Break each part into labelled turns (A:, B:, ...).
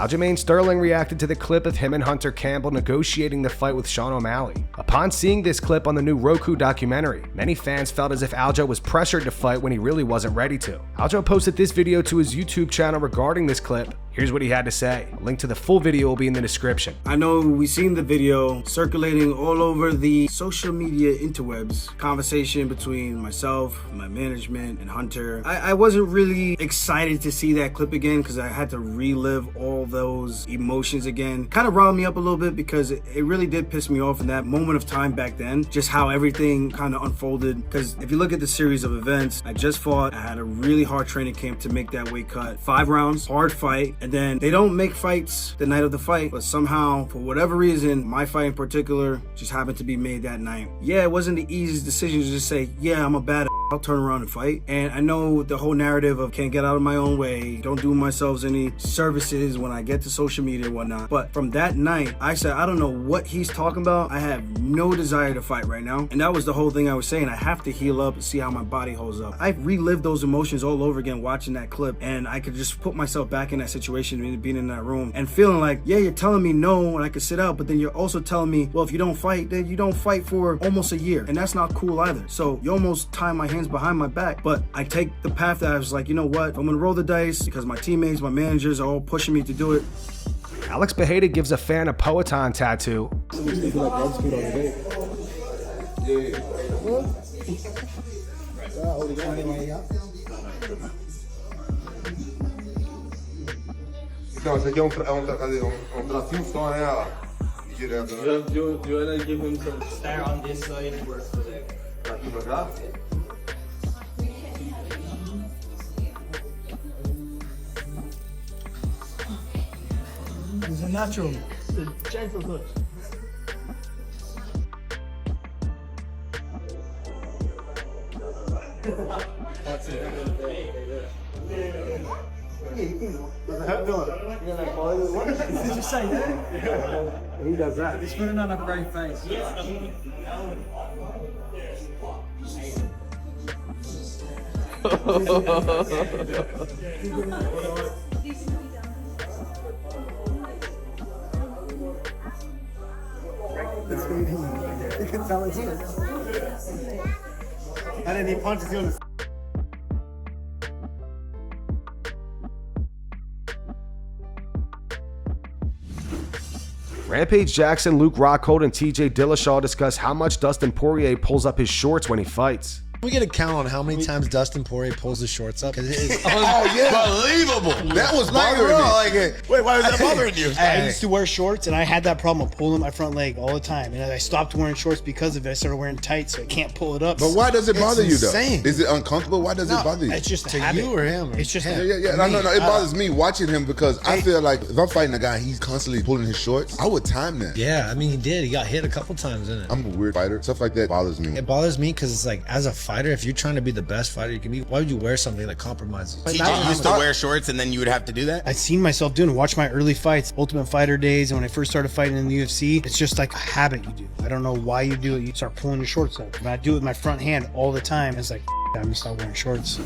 A: Aljamain Sterling reacted to the clip of him and Hunter Campbell negotiating the fight with Sean O'Malley. Upon seeing this clip on the new Roku documentary, many fans felt as if Aljo was pressured to fight when he really wasn't ready to. Aljo posted this video to his YouTube channel regarding this clip. Here's what he had to say. A link to the full video will be in the description.
B: I know we've seen the video circulating all over the social media interwebs. Conversation between myself, my management, and Hunter. I wasn't really excited to see that clip again because I had to relive all those emotions again. Kind of riled me up a little bit because it really did piss me off in that moment of time back then. Just how everything kind of unfolded. Because if you look at the series of events, I just fought. I had a really hard training camp to make that weight cut. 5 rounds, hard fight. And then they don't make fights the night of the fight, but somehow, for whatever reason, my fight in particular just happened to be made that night. Yeah, it wasn't the easiest decision to just say, yeah, I'm a bad I'll turn around and fight. And I know the whole narrative of can't get out of my own way, don't do myself any services when I get to social media and whatnot. But from that night, I said, I don't know what he's talking about. I have no desire to fight right now. And that was the whole thing I was saying. I have to heal up and see how my body holds up. I relived those emotions all over again watching that clip, and I could just put myself back in that situation, being in that room and feeling like, yeah, you're telling me no and I could sit out, but then you're also telling me, well, if you don't fight, then you don't fight for almost a year. And that's not cool either. So you almost tie my hands behind my back. But I take the path that I was like, you know what, I'm gonna roll the dice because my teammates, my managers are all pushing me to do it.
A: Alex Pereira gives a fan a Poetan tattoo.
C: Não, esse aqui é um tracinho só, né? Direto, né?
D: Do you wanna give him some stare on this side and work for that?
C: Aqui pra cá?
D: It's a natural. It's a gentle touch. That's it. Did you say that? Yeah. He does that. He's putting on a brave face. You can tell it's here. And then he punches you in the
A: Rampage Jackson, Luke Rockhold, and TJ Dillashaw discuss how much Dustin Poirier pulls up his shorts when he fights.
E: We get a count on how many times Dustin Poirier pulls his shorts up. It is
C: Unbelievable! That was bothering me.
E: Wait, why was that bothering you?
F: I used to wear shorts, and I had that problem of pulling my front leg all the time. And I stopped wearing shorts because of it. I started wearing tights, so I can't pull it up.
C: But why does it bother you, though?
E: Insane.
C: Is it uncomfortable? Why does it bother you?
F: It's just a
E: To
F: habit.
E: you or him?
F: It's just
C: Yeah. No. It bothers me watching him because I feel like if I'm fighting a guy, he's constantly pulling his shorts. I would time that.
E: Yeah, I mean, he did. He got hit a couple times, didn't it?
C: I'm a weird fighter. Stuff like that bothers me.
E: It bothers me because it's like, as a fighter, if you're trying to be the best fighter you can be, why would you wear something that compromises?
G: TJ used to wear shorts and then you would have to do that?
F: I've seen myself doing it. Watch my early fights, Ultimate Fighter days, and when I first started fighting in the UFC, it's just like a habit you do. I don't know why you do it. You start pulling your shorts up. But I do it with my front hand all the time. It's like, I'm gonna stop wearing shorts.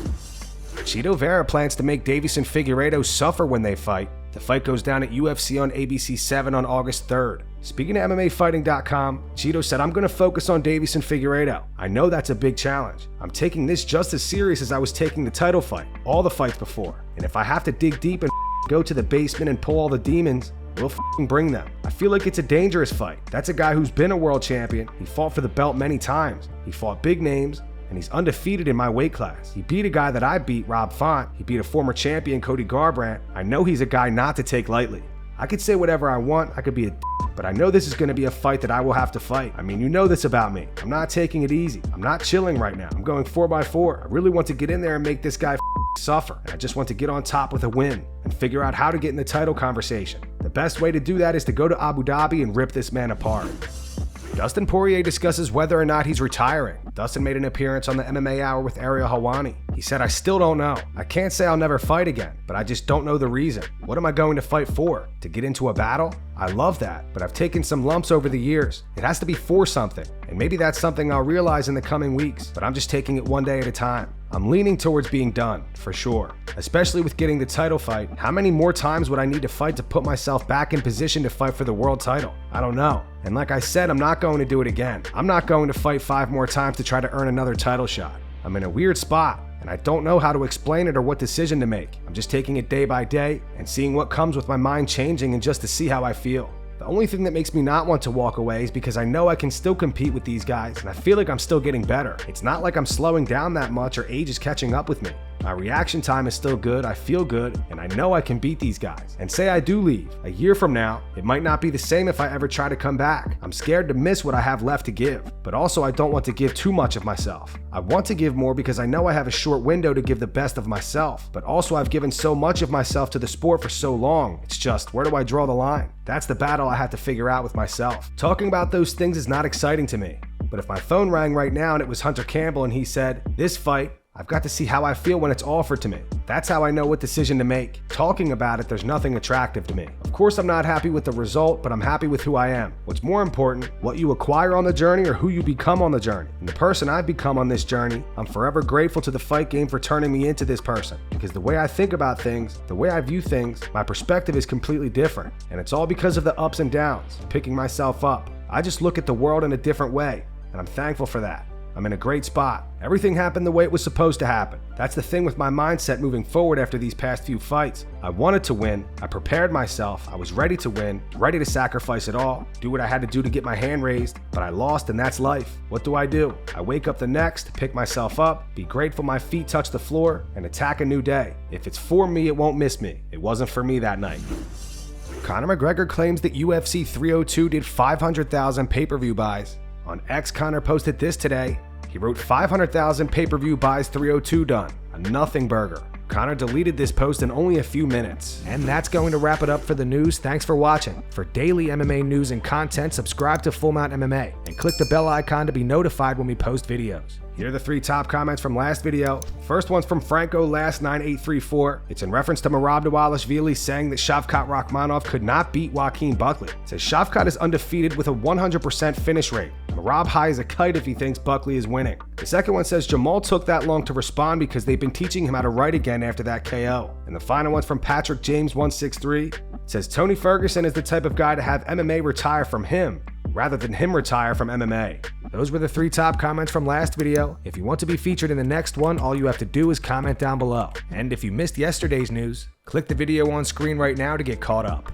A: Chito Vera plans to make Deiveson Figueiredo suffer when they fight. The fight goes down at UFC on ABC 7 on August 3rd. Speaking to MMAfighting.com, Chito said, I'm going to focus on Deiveson Figueiredo. I know that's a big challenge. I'm taking this just as serious as I was taking the title fight, all the fights before. And if I have to dig deep and go to the basement and pull all the demons, we'll bring them. I feel like it's a dangerous fight. That's a guy who's been a world champion. He fought for the belt many times. He fought big names, and he's undefeated in my weight class. He beat a guy that I beat, Rob Font. He beat a former champion, Cody Garbrandt. I know he's a guy not to take lightly. I could say whatever I want, I could be a but I know this is going to be a fight that I will have to fight. I mean, you know this about me. I'm not taking it easy. I'm not chilling right now. I'm going 4x4. I really want to get in there and make this guy suffer. And I just want to get on top with a win and figure out how to get in the title conversation. The best way to do that is to go to Abu Dhabi and rip this man apart. Dustin Poirier discusses whether or not he's retiring. Dustin made an appearance on the MMA Hour with Ariel Helwani. He said, I still don't know. I can't say I'll never fight again, but I just don't know the reason. What am I going to fight for? To get into a battle? I love that, but I've taken some lumps over the years. It has to be for something, and maybe that's something I'll realize in the coming weeks, but I'm just taking it one day at a time. I'm leaning towards being done, for sure. Especially with getting the title fight. How many more times would I need to fight to put myself back in position to fight for the world title? I don't know. And like I said, I'm not going to do it again. I'm not going to fight 5 more times to try to earn another title shot. I'm in a weird spot, and I don't know how to explain it or what decision to make. I'm just taking it day by day and seeing what comes with my mind changing and just to see how I feel. The only thing that makes me not want to walk away is because I know I can still compete with these guys, and I feel like I'm still getting better. It's not like I'm slowing down that much or age is catching up with me. My reaction time is still good, I feel good, and I know I can beat these guys. And say I do leave, a year from now, it might not be the same if I ever try to come back. I'm scared to miss what I have left to give, but also I don't want to give too much of myself. I want to give more because I know I have a short window to give the best of myself, but also I've given so much of myself to the sport for so long. It's just, where do I draw the line? That's the battle I have to figure out with myself. Talking about those things is not exciting to me, but if my phone rang right now and it was Hunter Campbell and he said, "This fight, I've got to see how I feel when it's offered to me." That's how I know what decision to make. Talking about it, there's nothing attractive to me. Of course, I'm not happy with the result, but I'm happy with who I am. What's more important, what you acquire on the journey or who you become on the journey. And the person I've become on this journey, I'm forever grateful to the fight game for turning me into this person. Because the way I think about things, the way I view things, my perspective is completely different. And it's all because of the ups and downs, picking myself up. I just look at the world in a different way, and I'm thankful for that. I'm in a great spot. Everything happened the way it was supposed to happen. That's the thing with my mindset moving forward after these past few fights. I wanted to win. I prepared myself. I was ready to win, ready to sacrifice it all, do what I had to do to get my hand raised, but I lost and that's life. What do? I wake up the next, pick myself up, be grateful my feet touch the floor, and attack a new day. If it's for me, it won't miss me. It wasn't for me that night. Conor McGregor claims that UFC 302 did 500,000 pay-per-view buys. On X, Conor posted this today. He wrote 500,000 pay-per-view buys 302 done. A nothing burger. Conor deleted this post in only a few minutes. And that's going to wrap it up for the news. Thanks for watching. For daily MMA news and content, subscribe to Full Mount MMA and click the bell icon to be notified when we post videos. Here are the 3 top comments from last video. First one's from Franco Last 9834. It's in reference to Merab Dvalishvili saying that Shavkat Rakhmonov could not beat Joaquin Buckley. It says Shavkat is undefeated with a 100% finish rate. Merab high as a kite if he thinks Buckley is winning. The second one says Jamal took that long to respond because they've been teaching him how to write again after that KO. And the final one's from Patrick James 163. It says Tony Ferguson is the type of guy to have MMA retire from him rather than him retire from MMA. Those were the 3 top comments from last video. If you want to be featured in the next one, all you have to do is comment down below. And if you missed yesterday's news, click the video on screen right now to get caught up.